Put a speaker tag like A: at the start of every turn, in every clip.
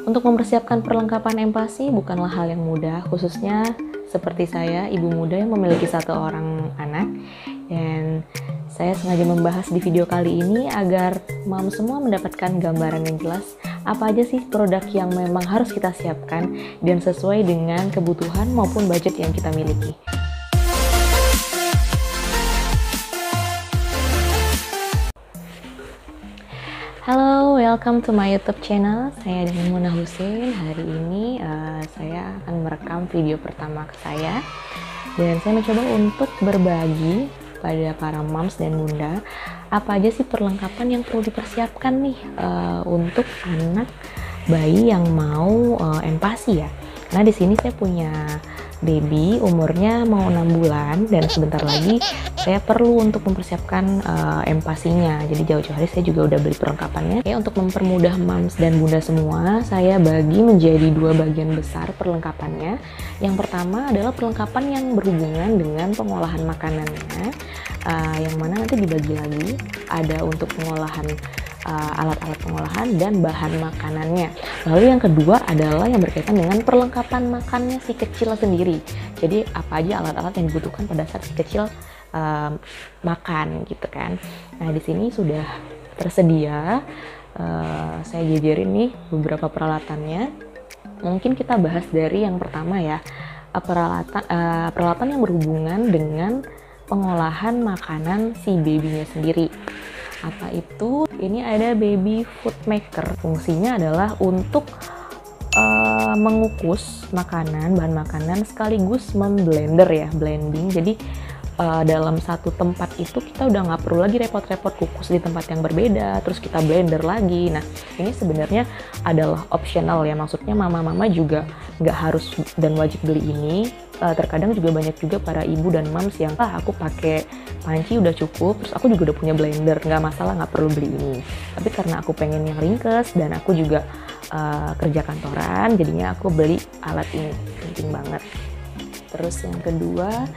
A: Untuk mempersiapkan perlengkapan empasi bukanlah hal yang mudah, khususnya seperti saya, ibu muda yang memiliki satu orang anak. Dan saya sengaja membahas di video kali ini agar mom semua mendapatkan gambaran yang jelas apa aja sih produk yang memang harus kita siapkan dan sesuai dengan kebutuhan maupun budget yang kita miliki. Halo, welcome to my YouTube channel. Saya Deni Muna Husein. Hari ini saya akan merekam video pertama ke saya, dan saya mencoba untuk berbagi pada para moms dan bunda apa aja sih perlengkapan yang perlu dipersiapkan nih untuk anak bayi yang mau empasi ya. Nah, di sini saya punya baby umurnya mau 6 bulan dan sebentar lagi saya perlu untuk mempersiapkan empasinya. Jadi jauh-jauh hari saya juga udah beli perlengkapannya. Oke, untuk mempermudah moms dan bunda semua, saya bagi menjadi 2 bagian besar perlengkapannya. Yang pertama adalah perlengkapan yang berhubungan dengan pengolahan makanannya, yang mana nanti dibagi lagi ada untuk pengolahan alat-alat pengolahan dan bahan makanannya. Lalu yang kedua adalah yang berkaitan dengan perlengkapan makannya si kecil sendiri. Jadi apa aja alat-alat yang dibutuhkan pada saat si kecil makan gitu kan. Nah, di sini sudah tersedia, saya jajarin nih beberapa peralatannya. Mungkin kita bahas dari yang pertama ya, peralatan yang berhubungan dengan pengolahan makanan si babynya sendiri. Apa itu? Ini ada baby food maker. Fungsinya adalah untuk mengukus makanan, bahan makanan sekaligus memblender ya, blending. Jadi dalam satu tempat itu kita udah nggak perlu lagi repot-repot kukus di tempat yang berbeda, terus kita blender lagi. Nah, ini sebenarnya adalah optional ya, maksudnya mama-mama juga nggak harus dan wajib beli ini. Terkadang juga banyak juga para ibu dan moms yang aku pakai panci udah cukup, terus aku juga udah punya blender, nggak masalah, nggak perlu beli ini. Tapi karena aku pengen yang ringkes dan aku juga kerja kantoran, jadinya aku beli alat ini, penting banget. Terus yang kedua,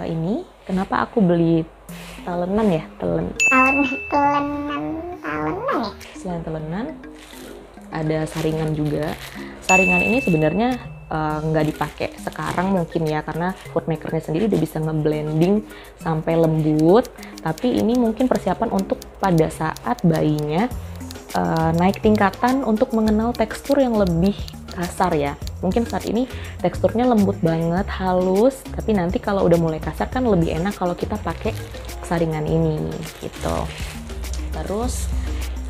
A: ini kenapa aku beli talenan ya, selain talenan ada saringan juga. Saringan ini sebenarnya nggak dipakai sekarang mungkin ya, karena food makernya sendiri udah bisa ngeblending sampai lembut. Tapi ini mungkin persiapan untuk pada saat bayinya naik tingkatan untuk mengenal tekstur yang lebih kasar ya. Mungkin saat ini teksturnya lembut banget, halus, tapi nanti kalau udah mulai kasar kan lebih enak kalau kita pakai saringan ini gitu. Terus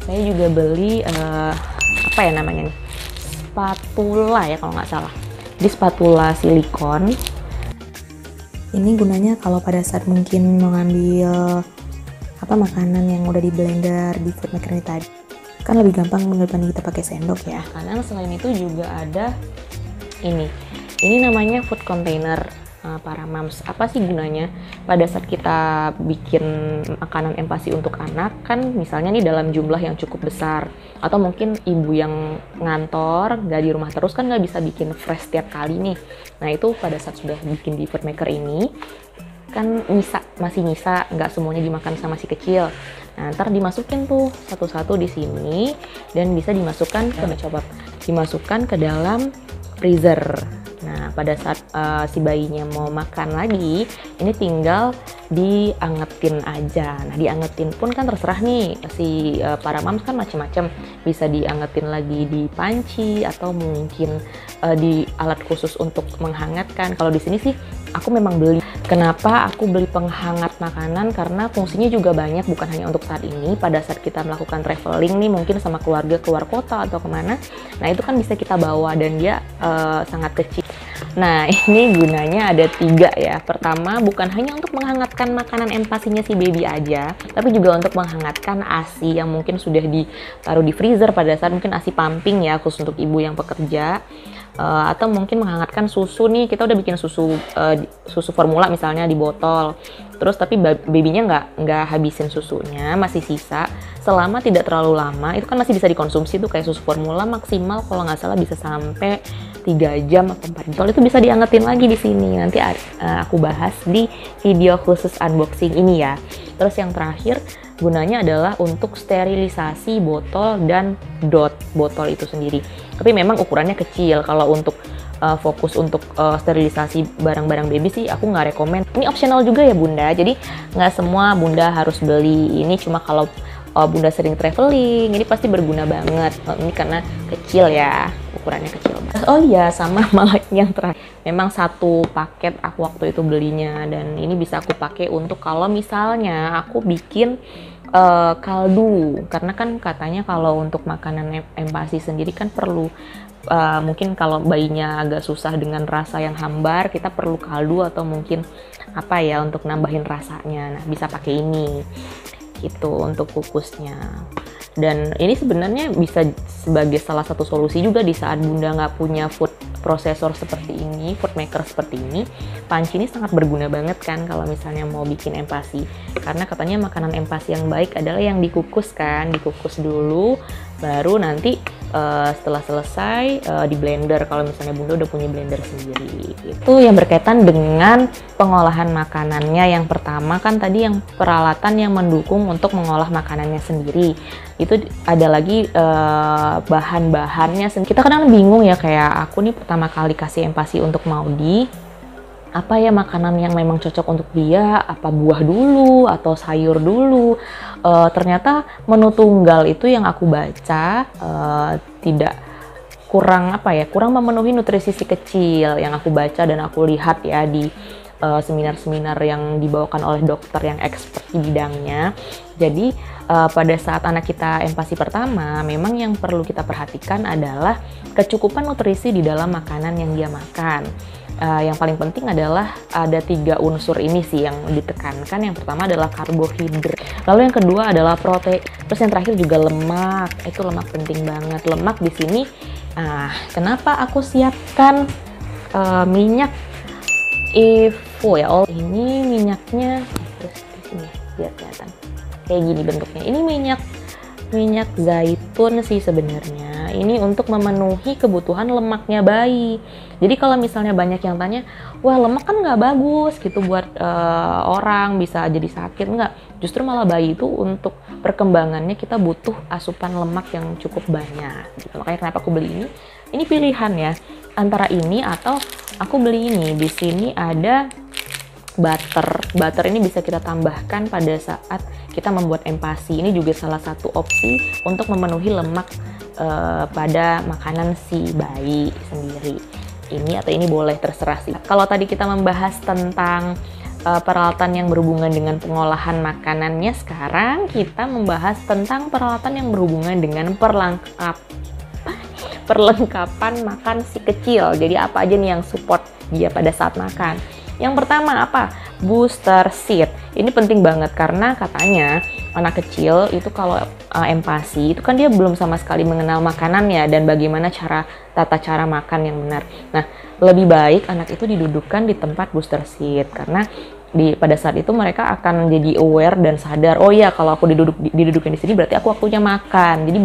A: saya juga beli apa ya namanya nih, spatula ya kalau nggak salah. Di spatula silikon. Ini gunanya kalau pada saat mungkin mengambil makanan yang udah di blender di food maker ini tadi, kan lebih gampang daripada kita pakai sendok ya. Karena selain itu juga ada ini namanya food container. Para moms, apa sih gunanya pada saat kita bikin makanan empasi untuk anak? Kan misalnya nih dalam jumlah yang cukup besar, atau mungkin ibu yang ngantor nggak di rumah terus kan nggak bisa bikin fresh tiap kali nih. Nah, itu pada saat sudah bikin di food maker ini kan masih nyisa, nggak semuanya dimakan sama si kecil. Nah, ntar dimasukin tuh satu-satu di sini dan bisa dimasukkan ke dalam freezer. Nah, pada saat si bayinya mau makan lagi, ini tinggal diangetin aja. Nah, diangetin pun kan terserah nih, si para moms kan macam-macam. Bisa diangetin lagi di panci atau mungkin di alat khusus untuk menghangatkan. Kalau di sini sih aku memang beli. Kenapa aku beli penghangat makanan? Karena fungsinya juga banyak, bukan hanya untuk saat ini. Pada saat kita melakukan traveling nih, mungkin sama keluarga keluar kota atau kemana, nah itu kan bisa kita bawa dan dia sangat kecil. Nah, ini gunanya ada 3 ya. Pertama, bukan hanya untuk menghangatkan makanan empasinya si baby aja, tapi juga untuk menghangatkan ASI yang mungkin sudah ditaruh di freezer pada saat mungkin ASI pumping ya, khusus untuk ibu yang pekerja. Atau mungkin menghangatkan susu nih, kita udah bikin susu formula misalnya di botol, terus tapi babynya nggak habisin susunya, masih sisa, selama tidak terlalu lama itu kan masih bisa dikonsumsi tuh. Kayak susu formula maksimal kalau nggak salah bisa sampai 3 jam atau 4 jam, itu bisa diangetin lagi di sini. Nanti aku bahas di video khusus unboxing ini ya. Terus yang terakhir, gunanya adalah untuk sterilisasi botol dan dot botol itu sendiri. Tapi memang ukurannya kecil. Kalau untuk fokus untuk sterilisasi barang-barang baby sih aku nggak rekomen. Ini optional juga ya Bunda, jadi nggak semua Bunda harus beli ini, cuma kalau Bunda sering traveling ini pasti berguna banget. Ini karena kecil ya, ukurannya kecil banget. Oh iya, sama malah yang terakhir, memang satu paket aku waktu itu belinya, dan ini bisa aku pakai untuk kalau misalnya aku bikin kaldu, karena kan katanya kalau untuk makanan empasi sendiri kan perlu mungkin kalau bayinya agak susah dengan rasa yang hambar, kita perlu kaldu atau mungkin apa ya untuk nambahin rasanya. Nah, bisa pakai ini gitu untuk kukusnya. Dan ini sebenarnya bisa sebagai salah satu solusi juga di saat Bunda nggak punya food processor seperti ini, food maker seperti ini. Panci ini sangat berguna banget kan kalau misalnya mau bikin empasi, karena katanya makanan empasi yang baik adalah yang dikukus kan, dikukus dulu baru nanti setelah selesai di blender kalau misalnya Bunda udah punya blender sendiri. Itu yang berkaitan dengan pengolahan makanannya. Yang pertama kan tadi yang peralatan yang mendukung untuk mengolah makanannya sendiri. Itu ada lagi bahan-bahannya. Kita kadang bingung ya, kayak aku nih pertama kali kasih empasi untuk Maudi, apa ya makanan yang memang cocok untuk dia, apa buah dulu atau sayur dulu. Ternyata menu tunggal itu yang aku baca tidak kurang memenuhi nutrisi si kecil yang aku baca dan aku lihat ya di seminar-seminar yang dibawakan oleh dokter yang expert di bidangnya. Jadi pada saat anak kita empasi pertama, memang yang perlu kita perhatikan adalah kecukupan nutrisi di dalam makanan yang dia makan. Yang paling penting adalah ada 3 unsur ini sih yang ditekankan. Yang pertama adalah karbohidrat, lalu yang kedua adalah protein, terus yang terakhir juga lemak. Itu lemak penting banget. Lemak di sini, kenapa aku siapkan minyak Evo ya? Ini minyaknya, terus di sini biar kelihatan kayak gini bentuknya. Ini minyak zaitun sih sebenarnya. Ini untuk memenuhi kebutuhan lemaknya bayi. Jadi kalau misalnya banyak yang tanya, wah lemak kan nggak bagus gitu buat orang, bisa jadi sakit. Nggak, justru malah bayi itu untuk perkembangannya kita butuh asupan lemak yang cukup banyak gitu. Makanya kenapa aku beli ini. Ini pilihan ya, antara ini atau aku beli ini. Di sini ada butter ini bisa kita tambahkan pada saat kita membuat empasi. Ini juga salah satu opsi untuk memenuhi lemak pada makanan si bayi sendiri. Ini atau ini boleh, terserah sih. Kalau tadi kita membahas tentang peralatan yang berhubungan dengan pengolahan makanannya, sekarang kita membahas tentang peralatan yang berhubungan dengan perlengkapan makan si kecil. Jadi apa aja nih yang support dia pada saat makan. Yang pertama apa? Booster seat. Ini penting banget karena katanya anak kecil itu kalau empasi itu kan dia belum sama sekali mengenal makanannya dan bagaimana tata cara makan yang benar. Nah, lebih baik anak itu didudukkan di tempat booster seat karena pada saat itu mereka akan jadi aware dan sadar, oh iya kalau aku didudukin di sini berarti aku waktunya makan. Jadi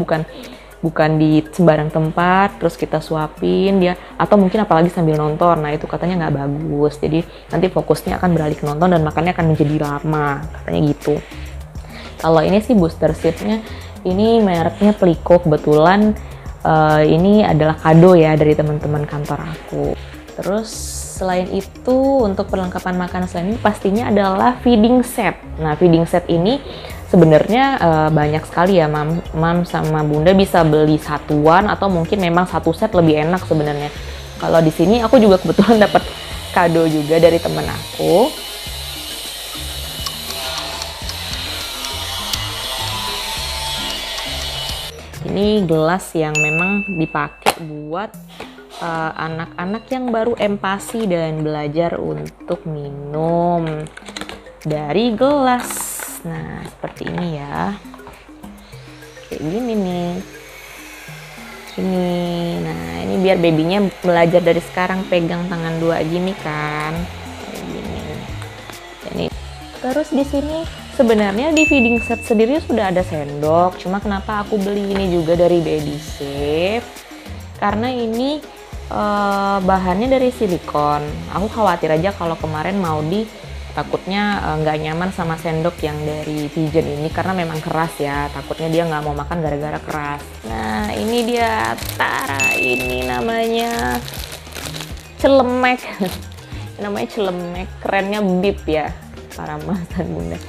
A: bukan di sembarang tempat terus kita suapin dia, atau mungkin apalagi sambil nonton. Nah itu katanya nggak bagus, jadi nanti fokusnya akan beralih ke nonton dan makannya akan menjadi lama, katanya gitu. Kalau ini sih booster seatnya, ini mereknya Pliko, kebetulan ini adalah kado ya dari teman-teman kantor aku. Terus selain itu untuk perlengkapan makanan selain ini pastinya adalah feeding set. Nah feeding set ini sebenarnya banyak sekali ya, mam sama Bunda bisa beli satuan atau mungkin memang satu set lebih enak sebenarnya. Kalau di sini aku juga kebetulan dapat kado juga dari temen aku. Ini gelas yang memang dipakai buat anak-anak yang baru empasi dan belajar untuk minum dari gelas. Nah, seperti ini ya. Kayak gini nih. Ini. Nah, ini biar babynya belajar dari sekarang pegang tangan dua gini kan. Kayak gini. Ini. Terus di sini sebenarnya di feeding set sendiri sudah ada sendok. Cuma kenapa aku beli ini juga dari Baby Safe? Karena ini bahannya dari silikon. Aku khawatir aja kalau kemarin Maudi Takutnya nggak nyaman sama sendok yang dari Pigeon ini karena memang keras ya. Takutnya dia nggak mau makan gara-gara keras. Nah ini dia, tara, ini namanya celemek. Namanya celemek, kerennya bib ya para mas dan bunda.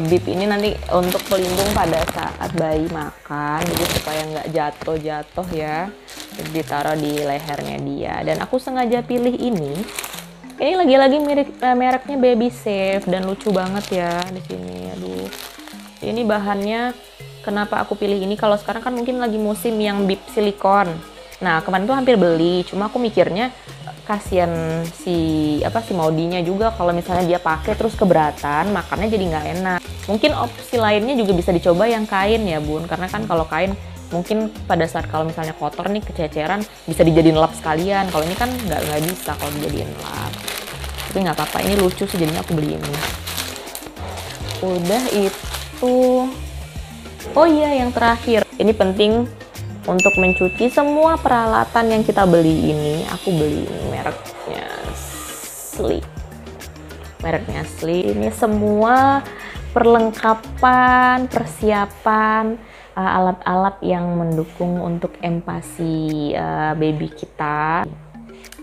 A: Bib ini nanti untuk pelindung pada saat bayi makan, jadi supaya nggak jatuh-jatuh ya. Jadi ditaruh di lehernya dia. Dan aku sengaja pilih ini. Ini lagi-lagi mereknya Baby Safe dan lucu banget ya di sini. Aduh. Ini bahannya kenapa aku pilih ini? Kalau sekarang kan mungkin lagi musim yang bib silikon. Nah, kemarin tuh hampir beli, cuma aku mikirnya kasihan si Maudinya juga kalau misalnya dia pakai terus keberatan, makannya jadi nggak enak. Mungkin opsi lainnya juga bisa dicoba yang kain ya, Bun. Karena kan kalau kain mungkin pada saat kalau misalnya kotor nih kececeran bisa dijadiin lap sekalian. Kalau ini kan nggak bisa kalau dijadiin lap. Tapi nggak apa-apa, ini lucu sih jadinya aku beli ini. Udah itu. Oh iya, yang terakhir. Ini penting untuk mencuci semua peralatan yang kita beli ini. Aku beli mereknya Sleek. Mereknya Sleek. Ini semua perlengkapan, persiapan, alat-alat yang mendukung untuk empati baby kita.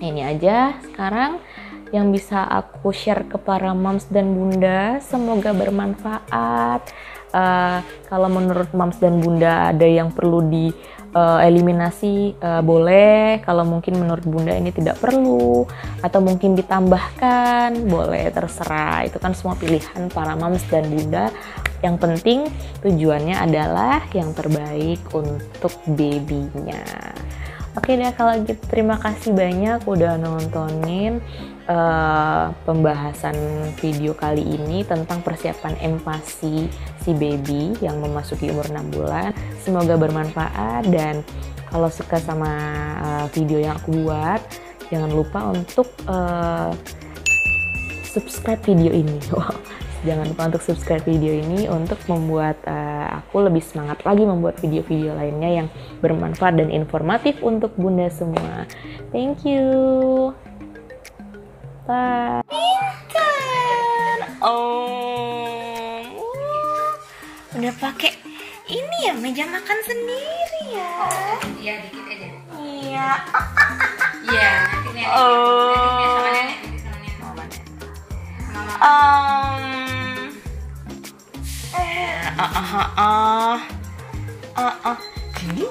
A: Ini aja sekarang yang bisa aku share ke para moms dan bunda. Semoga bermanfaat. Kalau menurut moms dan bunda ada yang perlu eliminasi, boleh. Kalau mungkin menurut bunda ini tidak perlu atau mungkin ditambahkan, boleh, terserah. Itu kan semua pilihan para moms dan bunda. Yang penting tujuannya adalah yang terbaik untuk babynya. Oke deh kalau gitu, terima kasih banyak udah nontonin pembahasan video kali ini tentang persiapan empati si baby yang memasuki umur 6 bulan. Semoga bermanfaat, dan kalau suka sama video yang aku buat, jangan lupa untuk subscribe video ini. Jangan lupa untuk subscribe video ini untuk membuat aku lebih semangat lagi membuat video-video lainnya yang bermanfaat dan informatif untuk bunda semua. Thank you. Bye. Pintar. Oh, udah pakai ini ya, meja makan sendiri ya.
B: Iya, dikit aja.
A: Iya.
B: Iya, nanti nenek.
A: Oh.
B: Nanti sama nenek. Sama mama.
A: Ini